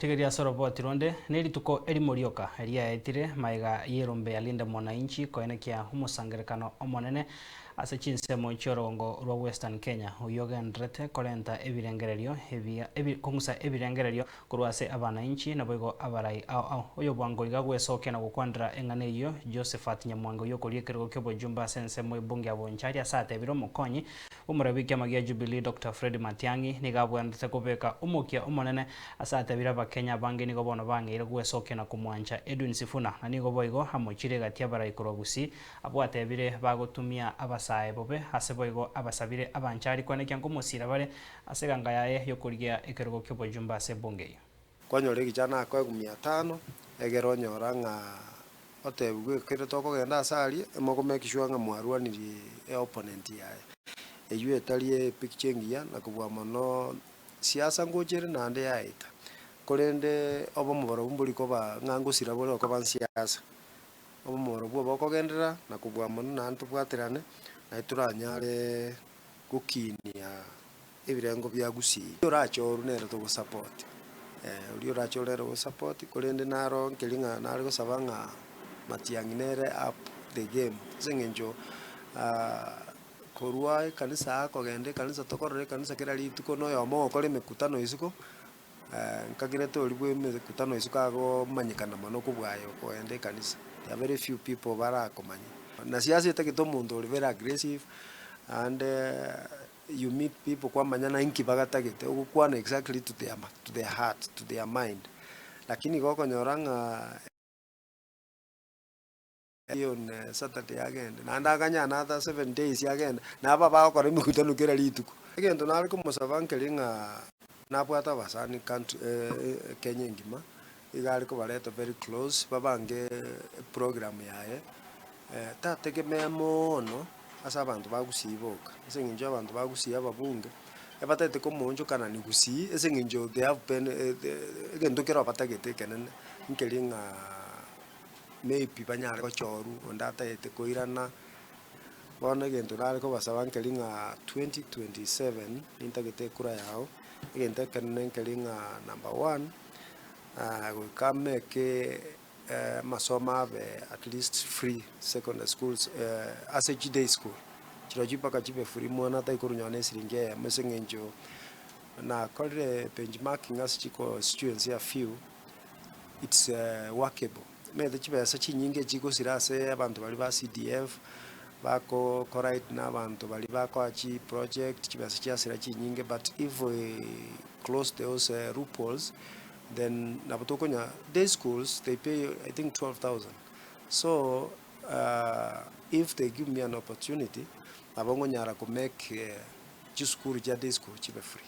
tigeria soroboti ronde neri tuko erimorioka eria etire maiga yerombe alinda mwananchi koenekia umusangerekano omonene ase chinsemo chiorongo rwa Western Kenya uyogendrete korenta ebirengererio kong'usa ebirengererio korwase abananchi naboigo abarai ao oyo bwango iga gwesokia na gokwandera eng'ane iyo Josephat Nyamwanga oyokoria ekerego kia obojumba ase ensemo ebunge ya Bonchari asatebire omokonyi omurabi kiama gia Jubilee Dr. Fred Matiang'i niga abwendete kobeka omokia omonene asatebire abakenya bange nigo bono bang'eire gwesokia na komwancha Edwin Sifuna na nigo boigo amochire gati abarai korwa Gusii abwatebire bagotumia abasae bobe ase boigo abasabire abanchari kwanekia nkomosira bare ase ganga yaye yokorigia ekerego kia obojumba ase ebunge iyo kwanyora ekichana akoegu 500 egere onyora ng'a otebigwe kere tokogenda asari emogomeki sure ng'a mwarwaniri opponent yaye eywo etari epicture engiya na kobwa mono siasa ngochere nande yaita korende obomoboro mburi koba ng'a ngosira bore okoba siasa obomoboro bwo bokogendera na kobwa mono nante bwaterane na turanyare gukinia ebirengo bya Gusii orachoru nere to support uri orachorero go support korende naro nkelinga nari go sabanga Matiang'i nere up the game zengenjo korwa kanisa akogende kanisa tokorore kanisa kera rituko no yomo okore mekutano isiko nkagire tori bwe mekutano isiko ago manyikana mono kubwayo koende kanisa there are very few people barakomanya na siasa itakito mundu uri very aggressive and you meet people kwa manyana inki bagatagete ukwana exactly to their heart to their mind lakini goko nyoranga on Saturday again na ndaganya another 7 days again na baba bakora mikutano kera rituko agendo nari kumusabankelinga nabwata basani country Kenya ngima igari ko bareta very close babange program yaye tategemea mono asa abantu bagusiboka esenginjo abantu bagusiya ababunge ebatete ko monjo kana ni Gusii esenginjo they have been egendo kera batagete kenene nkelinga maybe banyare gochoru ondata ete koirana bona gento nare ko basaba nkelinga 2027 intagete kura yao egento kenene nkelinga number 1 we come make masoma be at least free secondary schools as a day school chirojipa kachibe free mwana ta ikurunyone siringe mesengenjo na kore benchmarking as chiko students ya few it's workable mede chibesa chinyinge chiko sirase abantu bali ba CDF bako correct na abantu bali bako achi project chibesa chiasira chinyinge but if we close those loopholes then nabutokonya day schools they pay I think 12,000 so if they give me an opportunity abongo nyara ko make school ja day school chibe free